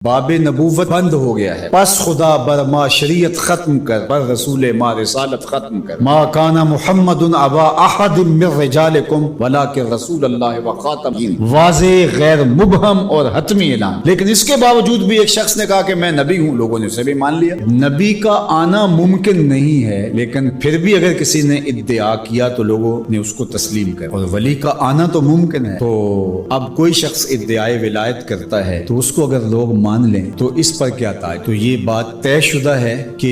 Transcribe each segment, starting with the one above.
باب نبوت بند ہو گیا ہے، پس خدا بر ما شریعت ختم کر، بر رسول ما رسالت ختم کر۔ ما کان محمد ابا احد من رجالکم ولکن رسول اللہ و خاتم النبیین، واضح غیر مبہم اور حتمی اعلان۔ لیکن اس کے باوجود بھی ایک شخص نے کہا کہ میں نبی ہوں، لوگوں نے اسے بھی مان لیا۔ نبی کا آنا ممکن نہیں ہے، لیکن پھر بھی اگر کسی نے ادعا کیا تو لوگوں نے اس کو تسلیم کر، اور ولی کا آنا تو ممکن ہے۔ تو اب کوئی شخص ادعائے ولایت کرتا ہے تو اس کو اگر لوگ مان لیں تو اس پر کیا تاج؟ تو یہ بات طے شدہ ہے کہ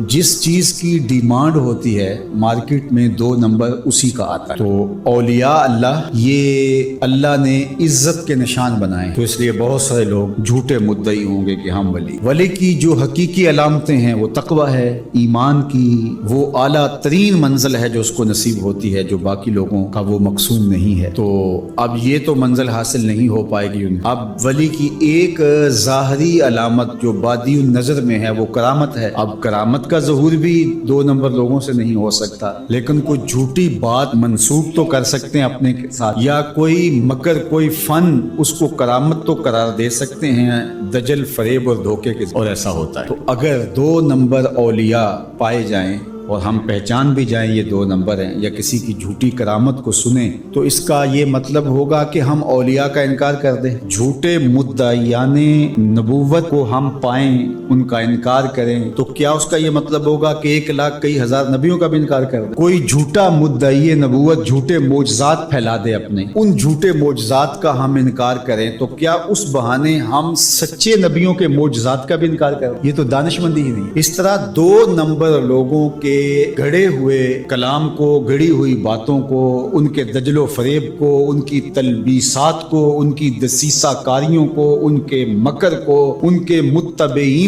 جس چیز کی ڈیمانڈ ہوتی ہے مارکیٹ میں 2 نمبر اسی کا آتا ہے۔ تو اولیاء اللہ یہ اللہ نے عزت کے نشان بنائے، تو اس لیے بہت سارے لوگ جھوٹے مدعی ہوں گے کہ ہم ولی کی جو حقیقی علامتیں ہیں وہ تقوی ہے، ایمان کی وہ اعلیٰ ترین منزل ہے جو اس کو نصیب ہوتی ہے، جو باقی لوگوں کا وہ مقصود نہیں ہے۔ تو اب یہ تو منزل حاصل نہیں ہو پائے گی انہیں۔ اب ولی کی ایک ظاہری علامت جو بادی النظر میں ہے وہ کرامت ہے۔ اب کرامت کا ظہور بھی 2 نمبر لوگوں سے نہیں ہو سکتا، لیکن کوئی جھوٹی بات منسوب تو کر سکتے ہیں اپنے ساتھ، یا کوئی مکر، کوئی فن اس کو کرامت تو قرار دے سکتے ہیں دجل، فریب اور دھوکے کے، اور ایسا ہوتا ہے۔ تو اگر 2 نمبر اولیاء پائے جائیں اور ہم پہچان بھی جائیں یہ 2 نمبر ہیں، یا کسی کی جھوٹی کرامت کو سنیں، تو اس کا یہ مطلب ہوگا کہ ہم اولیاء کا انکار کر دیں۔ جھوٹے مدعیان نبوت کو ہم پائیں، ان کا انکار کریں، تو کیا اس کا یہ مطلب ہوگا کہ 1 لاکھ کئی ہزار نبیوں کا بھی انکار کر دیں؟ کوئی جھوٹا مدعی نبوت جھوٹے معجزات پھیلا دے اپنے، ان جھوٹے معجزات کا ہم انکار کریں، تو کیا اس بہانے ہم سچے نبیوں کے معجزات کا بھی انکار کریں؟ یہ تو دانش مندی ہی نہیں۔ اس طرح 2 نمبر لوگوں کے گھڑے ہوئے کلام کو، گھڑی ہوئی باتوں کو، ان کے دجل و فریب کو، ان کی تلبیسات کو، ان کی دسیسہ کاریوں کو، ان کے مکر کو، ان کے متبعین